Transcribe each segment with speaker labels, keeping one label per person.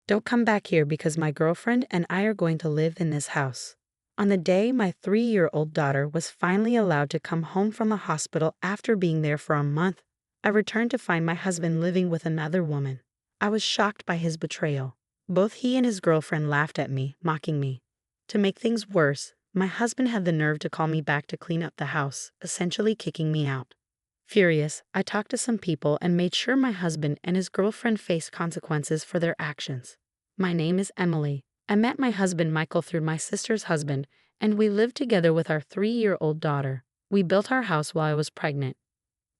Speaker 1: Don't come back here because my girlfriend and I are going to live in this house." On the day my 3-year-old daughter was finally allowed to come home from the hospital after being there for a month, I returned to find my husband living with another woman. I was shocked by his betrayal. Both he and his girlfriend laughed at me, mocking me. To make things worse, my husband had the nerve to call me back to clean up the house, essentially kicking me out. Furious, I talked to some people and made sure my husband and his girlfriend faced consequences for their actions. My name is Emily. I met my husband Michael through my sister's husband, and we lived together with our 3-year-old daughter. We built our house while I was pregnant.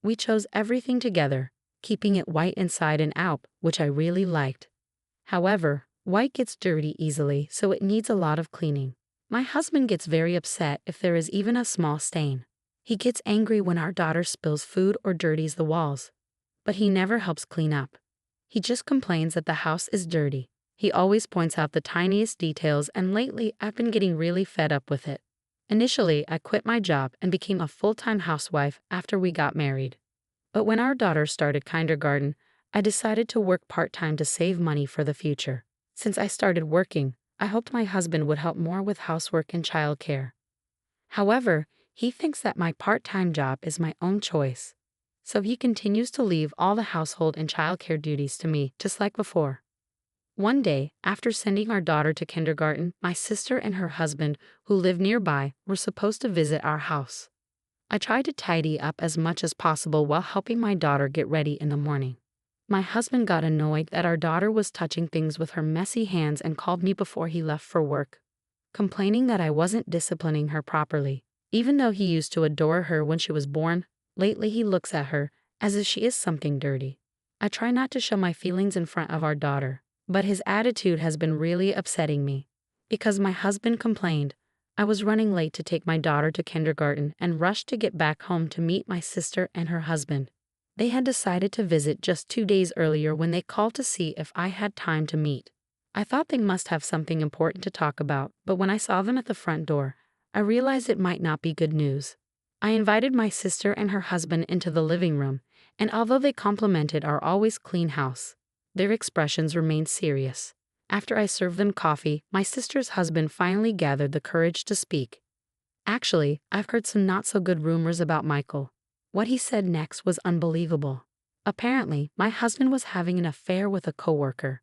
Speaker 1: We chose everything together, keeping it white inside and out, which I really liked. However, white gets dirty easily, so it needs a lot of cleaning. My husband gets very upset if there is even a small stain. He gets angry when our daughter spills food or dirties the walls. But he never helps clean up. He just complains that the house is dirty. He always points out the tiniest details, and lately I've been getting really fed up with it. Initially, I quit my job and became a full-time housewife after we got married. But when our daughter started kindergarten, I decided to work part-time to save money for the future. Since I started working, I hoped my husband would help more with housework and childcare. However, he thinks that my part-time job is my own choice. So he continues to leave all the household and childcare duties to me, just like before. One day, after sending our daughter to kindergarten, my sister and her husband, who live nearby, were supposed to visit our house. I tried to tidy up as much as possible while helping my daughter get ready in the morning. My husband got annoyed that our daughter was touching things with her messy hands and called me before he left for work, complaining that I wasn't disciplining her properly. Even though he used to adore her when she was born, lately he looks at her as if she is something dirty. I try not to show my feelings in front of our daughter, but his attitude has been really upsetting me. Because my husband complained, I was running late to take my daughter to kindergarten and rushed to get back home to meet my sister and her husband. They had decided to visit just 2 days earlier when they called to see if I had time to meet. I thought they must have something important to talk about, but when I saw them at the front door, I realized it might not be good news. I invited my sister and her husband into the living room, and although they complimented our always clean house, their expressions remained serious. After I served them coffee, my sister's husband finally gathered the courage to speak. "Actually, I've heard some not-so-good rumors about Michael." What he said next was unbelievable. Apparently, my husband was having an affair with a coworker.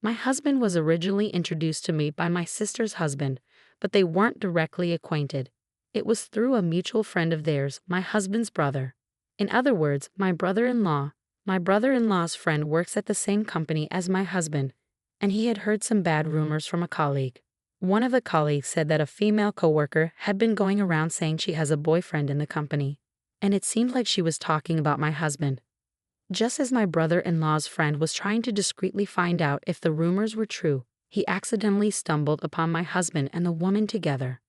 Speaker 1: My husband was originally introduced to me by my sister's husband, but they weren't directly acquainted. It was through a mutual friend of theirs, my husband's brother. In other words, my brother-in-law's friend works at the same company as my husband, and he had heard some bad rumors from a colleague. One of the colleagues said that a female coworker had been going around saying she has a boyfriend in the company, and it seemed like she was talking about my husband. Just as my brother-in-law's friend was trying to discreetly find out if the rumors were true, he accidentally stumbled upon my husband and the woman together.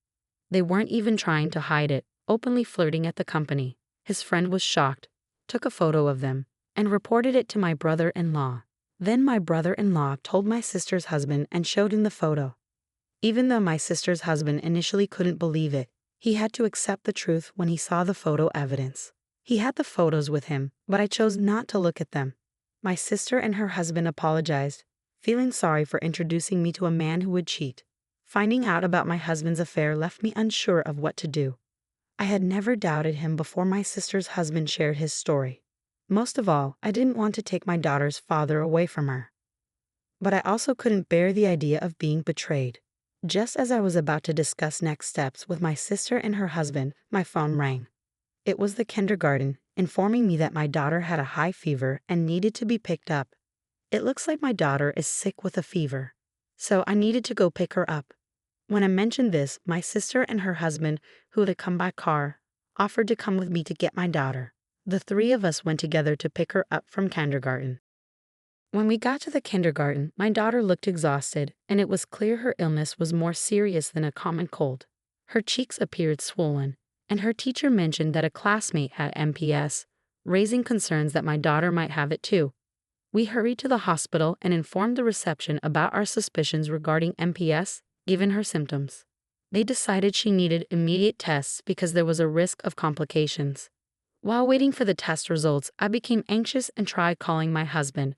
Speaker 1: They weren't even trying to hide it, openly flirting at the company. His friend was shocked, took a photo of them, and reported it to my brother-in-law. Then my brother-in-law told my sister's husband and showed him the photo. Even though my sister's husband initially couldn't believe it, he had to accept the truth when he saw the photo evidence. He had the photos with him, but I chose not to look at them. My sister and her husband apologized, feeling sorry for introducing me to a man who would cheat. Finding out about my husband's affair left me unsure of what to do. I had never doubted him before my sister's husband shared his story. Most of all, I didn't want to take my daughter's father away from her. But I also couldn't bear the idea of being betrayed. Just as I was about to discuss next steps with my sister and her husband, my phone rang. It was the kindergarten, informing me that my daughter had a high fever and needed to be picked up. It looks like my daughter is sick with a fever, so I needed to go pick her up. When I mentioned this, my sister and her husband, who had come by car, offered to come with me to get my daughter. The 3 of us went together to pick her up from kindergarten. When we got to the kindergarten, my daughter looked exhausted, and it was clear her illness was more serious than a common cold. Her cheeks appeared swollen, and her teacher mentioned that a classmate had MPS, raising concerns that my daughter might have it too. We hurried to the hospital and informed the reception about our suspicions regarding MPS, given her symptoms. They decided she needed immediate tests because there was a risk of complications. While waiting for the test results, I became anxious and tried calling my husband,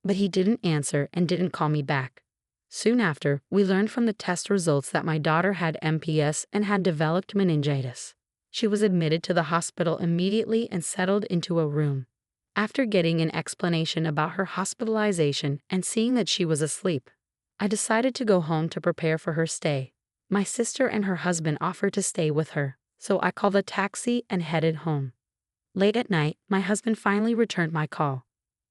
Speaker 1: but he didn't answer and didn't call me back. Soon after, we learned from the test results that my daughter had MPS and had developed meningitis. She was admitted to the hospital immediately and settled into a room. After getting an explanation about her hospitalization and seeing that she was asleep, I decided to go home to prepare for her stay. My sister and her husband offered to stay with her, so I called a taxi and headed home. Late at night, my husband finally returned my call.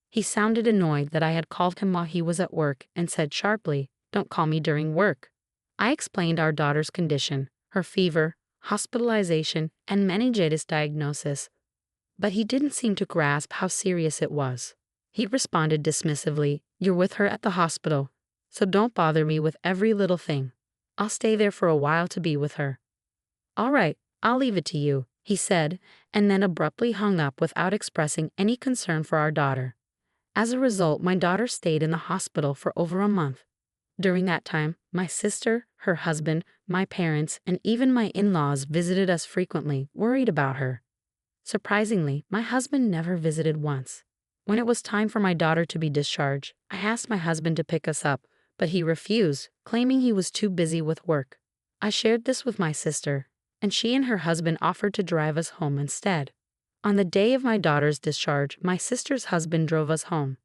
Speaker 1: He sounded annoyed that I had called him while he was at work and said sharply, "Don't call me during work." I explained our daughter's condition, her fever, hospitalization, and meningitis diagnosis, but he didn't seem to grasp how serious it was. He responded dismissively, "You're with her at the hospital, so don't bother me with every little thing. I'll stay there for a while to be with her." "All right, I'll leave it to you," he said, and then abruptly hung up without expressing any concern for our daughter. As a result, my daughter stayed in the hospital for over a month. During that time, my sister, her husband, my parents, and even my in-laws visited us frequently, worried about her. Surprisingly, my husband never visited once. When it was time for my daughter to be discharged, I asked my husband to pick us up, but he refused, claiming he was too busy with work. I shared this with my sister, and she and her husband offered to drive us home instead. On the day of my daughter's discharge, my sister's husband drove us home.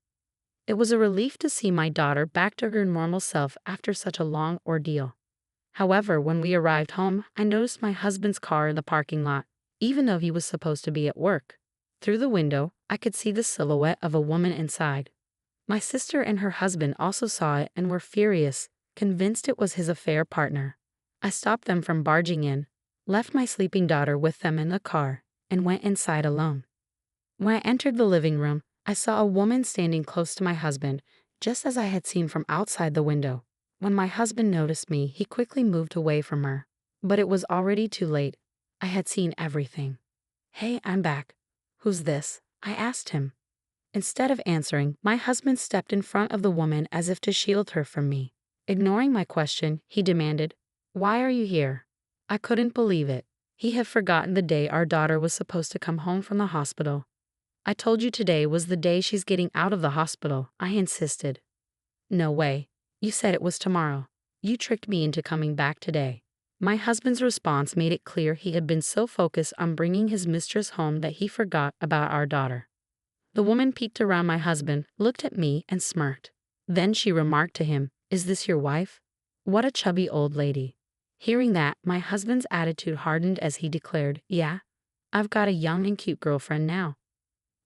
Speaker 1: It was a relief to see my daughter back to her normal self after such a long ordeal. However, when we arrived home, I noticed my husband's car in the parking lot, even though he was supposed to be at work. Through the window, I could see the silhouette of a woman inside. My sister and her husband also saw it and were furious, convinced it was his affair partner. I stopped them from barging in, left my sleeping daughter with them in the car, and went inside alone. When I entered the living room, I saw a woman standing close to my husband, just as I had seen from outside the window. When my husband noticed me, he quickly moved away from her. But it was already too late. I had seen everything. "Hey, I'm back. Who's this?" I asked him. Instead of answering, my husband stepped in front of the woman as if to shield her from me. Ignoring my question, he demanded, "Why are you here?" I couldn't believe it. He had forgotten the day our daughter was supposed to come home from the hospital. "I told you today was the day she's getting out of the hospital," I insisted. "No way. You said it was tomorrow. You tricked me into coming back today." My husband's response made it clear he had been so focused on bringing his mistress home that he forgot about our daughter. The woman peeked around my husband, looked at me, and smirked. Then she remarked to him, "Is this your wife?" What a chubby old lady. Hearing that, my husband's attitude hardened as he declared, "Yeah, I've got a young and cute girlfriend now.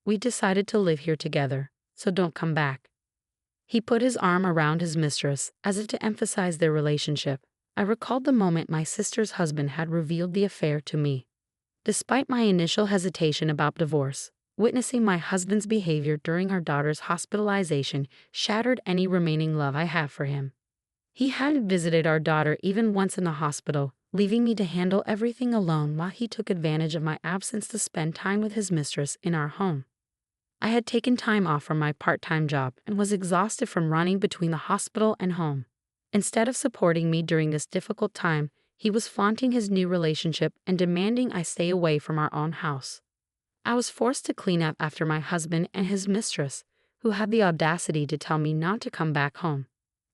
Speaker 1: We decided to live here together, so don't come back." He put his arm around his mistress, as if to emphasize their relationship. I recalled the moment my sister's husband had revealed the affair to me. Despite my initial hesitation about divorce, witnessing my husband's behavior during our daughter's hospitalization shattered any remaining love I had for him. He hadn't visited our daughter even once in the hospital, leaving me to handle everything alone while he took advantage of my absence to spend time with his mistress in our home. I had taken time off from my part-time job and was exhausted from running between the hospital and home. Instead of supporting me during this difficult time, he was flaunting his new relationship and demanding I stay away from our own house. I was forced to clean up after my husband and his mistress, who had the audacity to tell me not to come back home.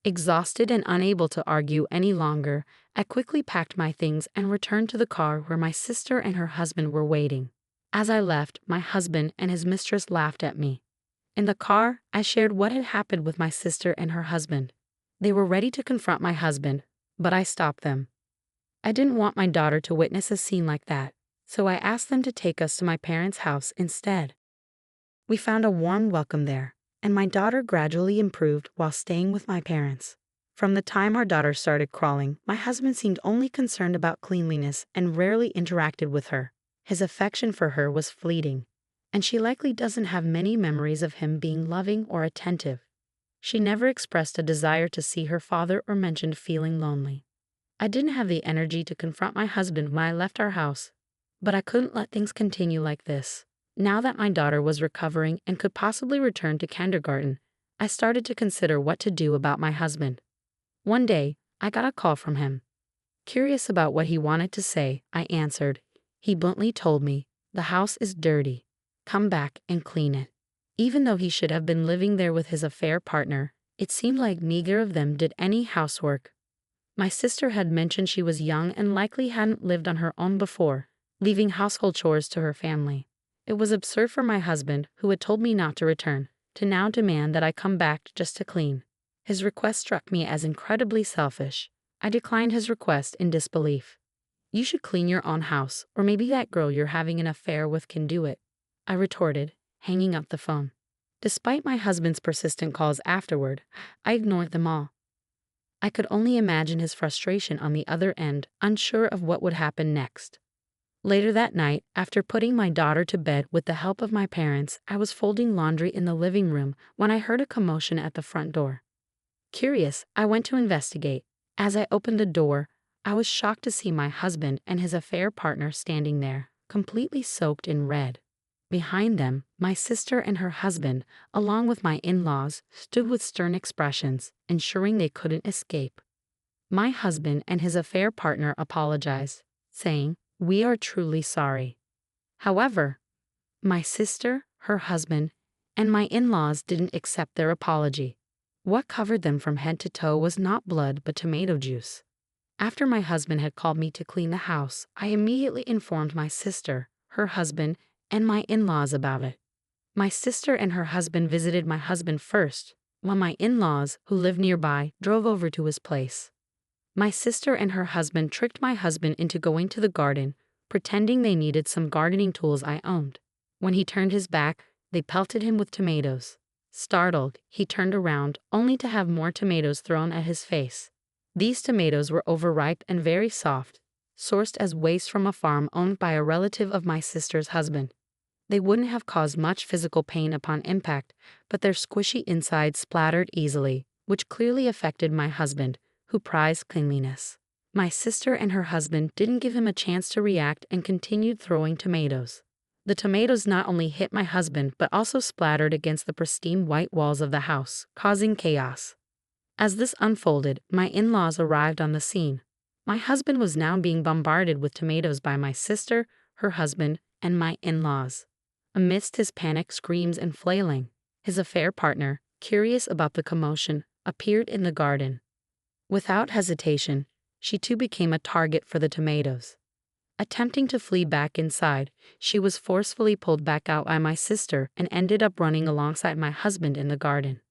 Speaker 1: Exhausted and unable to argue any longer, I quickly packed my things and returned to the car where my sister and her husband were waiting. As I left, my husband and his mistress laughed at me. In the car, I shared what had happened with my sister and her husband. They were ready to confront my husband, but I stopped them. I didn't want my daughter to witness a scene like that, so I asked them to take us to my parents' house instead. We found a warm welcome there, and my daughter gradually improved while staying with my parents. From the time our daughter started crawling, my husband seemed only concerned about cleanliness and rarely interacted with her. His affection for her was fleeting, and she likely doesn't have many memories of him being loving or attentive. She never expressed a desire to see her father or mentioned feeling lonely. I didn't have the energy to confront my husband when I left our house, but I couldn't let things continue like this. Now that my daughter was recovering and could possibly return to kindergarten, I started to consider what to do about my husband. One day, I got a call from him. Curious about what he wanted to say, I answered. He bluntly told me, "The house is dirty. Come back and clean it." Even though he should have been living there with his affair partner, It seemed like neither of them did any housework. My sister had mentioned she was young and likely hadn't lived on her own before, leaving household chores to her family. It was absurd for my husband, who had told me not to return, to now demand that I come back just to clean. His request struck me as incredibly selfish. I declined his request in disbelief. "You should clean your own house, or maybe that girl you're having an affair with can do it," I retorted, hanging up the phone. Despite my husband's persistent calls afterward, I ignored them all. I could only imagine his frustration on the other end, unsure of what would happen next. Later that night, after putting my daughter to bed with the help of my parents, I was folding laundry in the living room when I heard a commotion at the front door. Curious, I went to investigate. As I opened the door, I was shocked to see my husband and his affair partner standing there, completely soaked in red. Behind them, my sister and her husband, along with my in-laws, stood with stern expressions, ensuring they couldn't escape. My husband and his affair partner apologized, saying, "We are truly sorry." However, my sister, her husband, and my in-laws didn't accept their apology. What covered them from head to toe was not blood but tomato juice. After my husband had called me to clean the house, I immediately informed my sister, her husband, and my in-laws about it. My sister and her husband visited my husband first, while my in-laws, who lived nearby, drove over to his place. My sister and her husband tricked my husband into going to the garden, pretending they needed some gardening tools I owned. When he turned his back, they pelted him with tomatoes. Startled, he turned around, only to have more tomatoes thrown at his face. These tomatoes were overripe and very soft, sourced as waste from a farm owned by a relative of my sister's husband. They wouldn't have caused much physical pain upon impact, but their squishy insides splattered easily, which clearly affected my husband, who prized cleanliness. My sister and her husband didn't give him a chance to react and continued throwing tomatoes. The tomatoes not only hit my husband but also splattered against the pristine white walls of the house, causing chaos. As this unfolded, my in-laws arrived on the scene. My husband was now being bombarded with tomatoes by my sister, her husband, and my in-laws. Amidst his panic screams and flailing, his affair partner, curious about the commotion, appeared in the garden. Without hesitation, she too became a target for the tomatoes. Attempting to flee back inside, she was forcefully pulled back out by my sister and ended up running alongside my husband in the garden.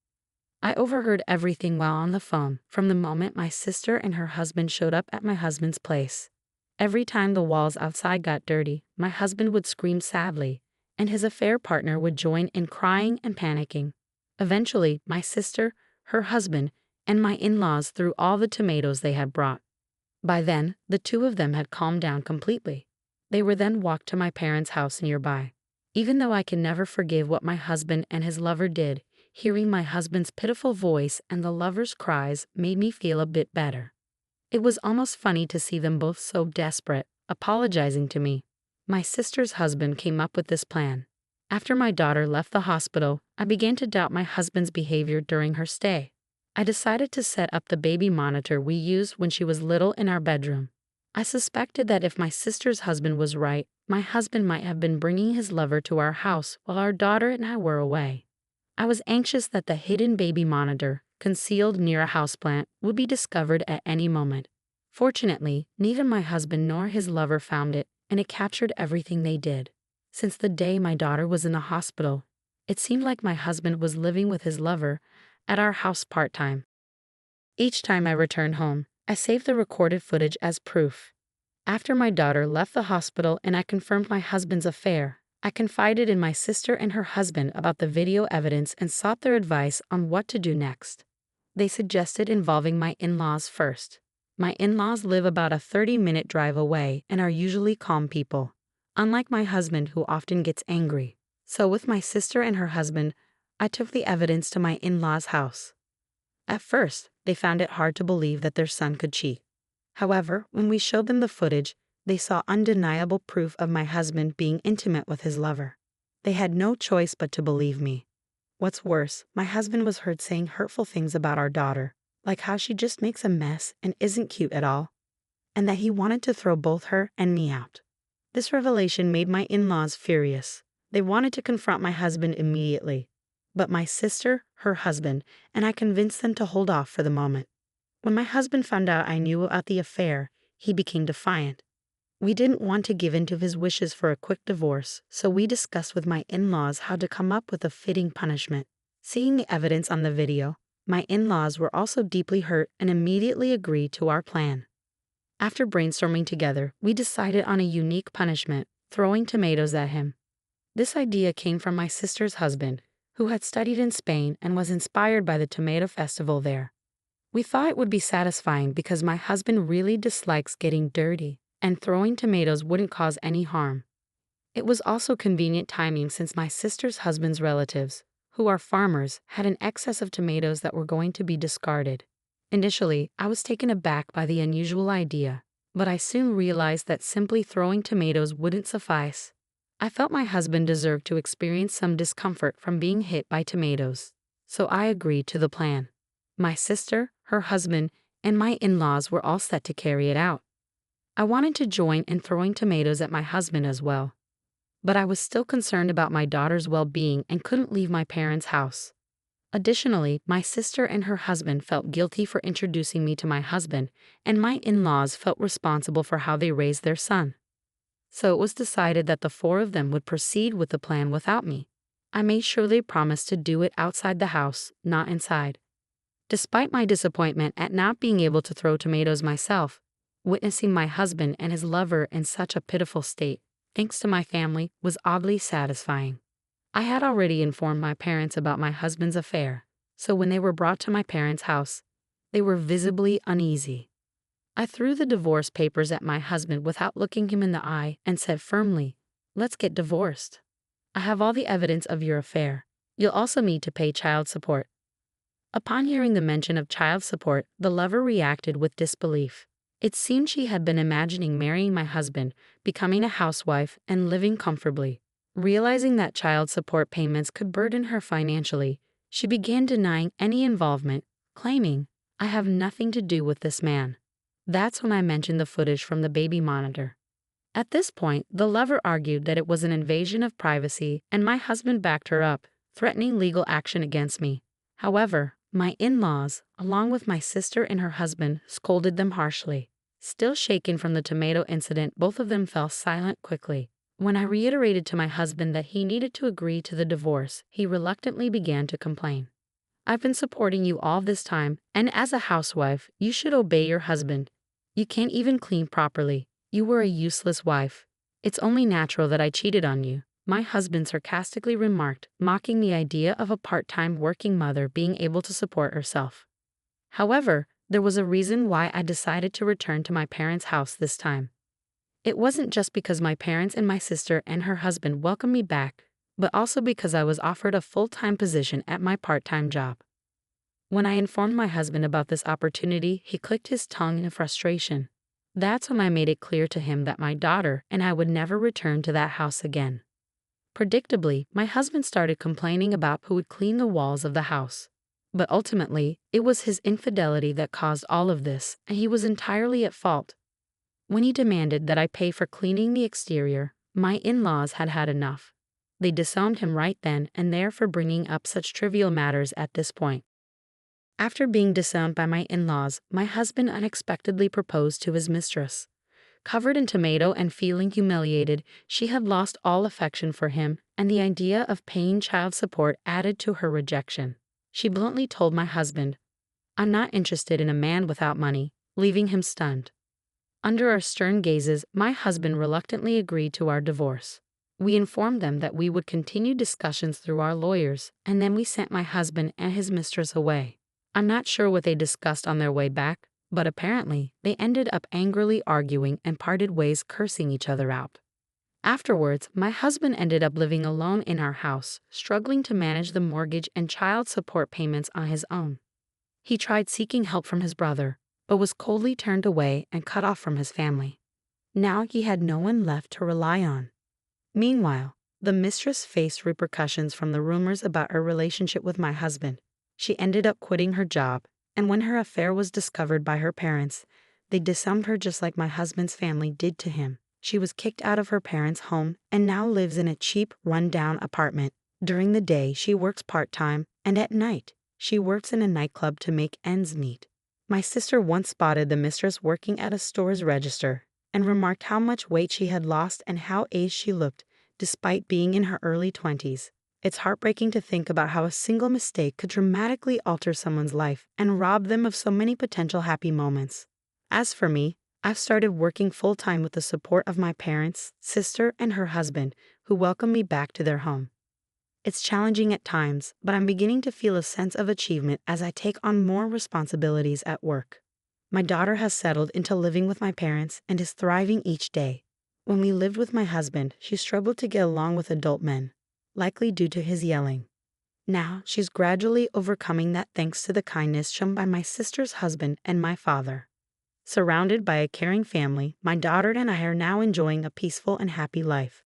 Speaker 1: I overheard everything while on the phone from the moment my sister and her husband showed up at my husband's place. Every time the walls outside got dirty, my husband would scream sadly, and his affair partner would join in crying and panicking. Eventually, my sister, her husband, and my in-laws threw all the tomatoes they had brought. By then, the two of them had calmed down completely. They were then walked to my parents' house nearby. Even though I can never forgive what my husband and his lover did, hearing my husband's pitiful voice and the lover's cries made me feel a bit better. It was almost funny to see them both so desperate, apologizing to me. My sister's husband came up with this plan. After my daughter left the hospital, I began to doubt my husband's behavior during her stay. I decided to set up the baby monitor we used when she was little in our bedroom. I suspected that if my sister's husband was right, my husband might have been bringing his lover to our house while our daughter and I were away. I was anxious that the hidden baby monitor, concealed near a houseplant, would be discovered at any moment. Fortunately, neither my husband nor his lover found it, and it captured everything they did. Since the day my daughter was in the hospital, it seemed like my husband was living with his lover at our house part-time. Each time I returned home, I saved the recorded footage as proof. After my daughter left the hospital and I confirmed my husband's affair, I confided in my sister and her husband about the video evidence and sought their advice on what to do next. They suggested involving my in-laws first. My in-laws live about a 30-minute drive away and are usually calm people, unlike my husband who often gets angry. So with my sister and her husband, I took the evidence to my in-laws' house. At first, they found it hard to believe that their son could cheat. However, when we showed them the footage, they saw undeniable proof of my husband being intimate with his lover. They had no choice but to believe me. What's worse, my husband was heard saying hurtful things about our daughter, like how she just makes a mess and isn't cute at all, and that he wanted to throw both her and me out. This revelation made my in-laws furious. They wanted to confront my husband immediately. but my sister, her husband, and I convinced them to hold off for the moment. When my husband found out I knew about the affair, he became defiant. We didn't want to give in to his wishes for a quick divorce, so we discussed with my in-laws how to come up with a fitting punishment. Seeing the evidence on the video, my in-laws were also deeply hurt and immediately agreed to our plan. After brainstorming together, we decided on a unique punishment: throwing tomatoes at him. This idea came from my sister's husband, who had studied in Spain and was inspired by the tomato festival there. We thought it would be satisfying because my husband really dislikes getting dirty, and throwing tomatoes wouldn't cause any harm. It was also convenient timing since my sister's husband's relatives, who are farmers, had an excess of tomatoes that were going to be discarded. Initially, I was taken aback by the unusual idea, but I soon realized that simply throwing tomatoes wouldn't suffice. I felt my husband deserved to experience some discomfort from being hit by tomatoes, so I agreed to the plan. My sister, her husband, and my in-laws were all set to carry it out. I wanted to join in throwing tomatoes at my husband as well, but I was still concerned about my daughter's well-being and couldn't leave my parents' house. Additionally, my sister and her husband felt guilty for introducing me to my husband, and my in-laws felt responsible for how they raised their son. So it was decided that the four of them would proceed with the plan without me. I made sure they promised to do it outside the house, not inside. Despite my disappointment at not being able to throw tomatoes myself, witnessing my husband and his lover in such a pitiful state, thanks to my family, was oddly satisfying. I had already informed my parents about my husband's affair, so when they were brought to my parents' house, they were visibly uneasy. I threw the divorce papers at my husband without looking him in the eye and said firmly, "Let's get divorced. I have all the evidence of your affair. You'll also need to pay child support." Upon hearing the mention of child support, the lover reacted with disbelief. It seemed she had been imagining marrying my husband, becoming a housewife, and living comfortably. Realizing that child support payments could burden her financially, she began denying any involvement, claiming, "I have nothing to do with this man." That's when I mentioned the footage from the baby monitor. At this point, the lover argued that it was an invasion of privacy, and my husband backed her up, threatening legal action against me. However, my in-laws, along with my sister and her husband, scolded them harshly. Still shaken from the tomato incident, both of them fell silent quickly. When I reiterated to my husband that he needed to agree to the divorce, he reluctantly began to complain. "I've been supporting you all this time, and as a housewife, you should obey your husband. You can't even clean properly. You were a useless wife. It's only natural that I cheated on you," my husband sarcastically remarked, mocking the idea of a part-time working mother being able to support herself. However, there was a reason why I decided to return to my parents' house this time. It wasn't just because my parents and my sister and her husband welcomed me back, but also because I was offered a full-time position at my part-time job. When I informed my husband about this opportunity, he clicked his tongue in frustration. That's when I made it clear to him that my daughter and I would never return to that house again. Predictably, my husband started complaining about who would clean the walls of the house. But ultimately, it was his infidelity that caused all of this, and he was entirely at fault. When he demanded that I pay for cleaning the exterior, my in-laws had had enough. They disowned him right then and there for bringing up such trivial matters at this point. After being disowned by my in-laws, my husband unexpectedly proposed to his mistress. Covered in tomato and feeling humiliated, she had lost all affection for him, and the idea of paying child support added to her rejection. She bluntly told my husband, "I'm not interested in a man without money," leaving him stunned. Under our stern gazes, my husband reluctantly agreed to our divorce. We informed them that we would continue discussions through our lawyers, and then we sent my husband and his mistress away. I'm not sure what they discussed on their way back, but apparently, they ended up angrily arguing and parted ways, cursing each other out. Afterwards, my husband ended up living alone in our house, struggling to manage the mortgage and child support payments on his own. He tried seeking help from his brother, but was coldly turned away and cut off from his family. Now he had no one left to rely on. Meanwhile, the mistress faced repercussions from the rumors about her relationship with my husband. She ended up quitting her job, and when her affair was discovered by her parents, they disowned her just like my husband's family did to him. She was kicked out of her parents' home and now lives in a cheap, run-down apartment. During the day, she works part-time, and at night, she works in a nightclub to make ends meet. My sister once spotted the mistress working at a store's register and remarked how much weight she had lost and how aged she looked, despite being in her early 20s. It's heartbreaking to think about how a single mistake could dramatically alter someone's life and rob them of so many potential happy moments. As for me, I've started working full-time with the support of my parents, sister, and her husband, who welcome me back to their home. It's challenging at times, but I'm beginning to feel a sense of achievement as I take on more responsibilities at work. My daughter has settled into living with my parents and is thriving each day. When we lived with my husband, she struggled to get along with adult men, likely due to his yelling. Now, she's gradually overcoming that thanks to the kindness shown by my sister's husband and my father. Surrounded by a caring family, my daughter and I are now enjoying a peaceful and happy life.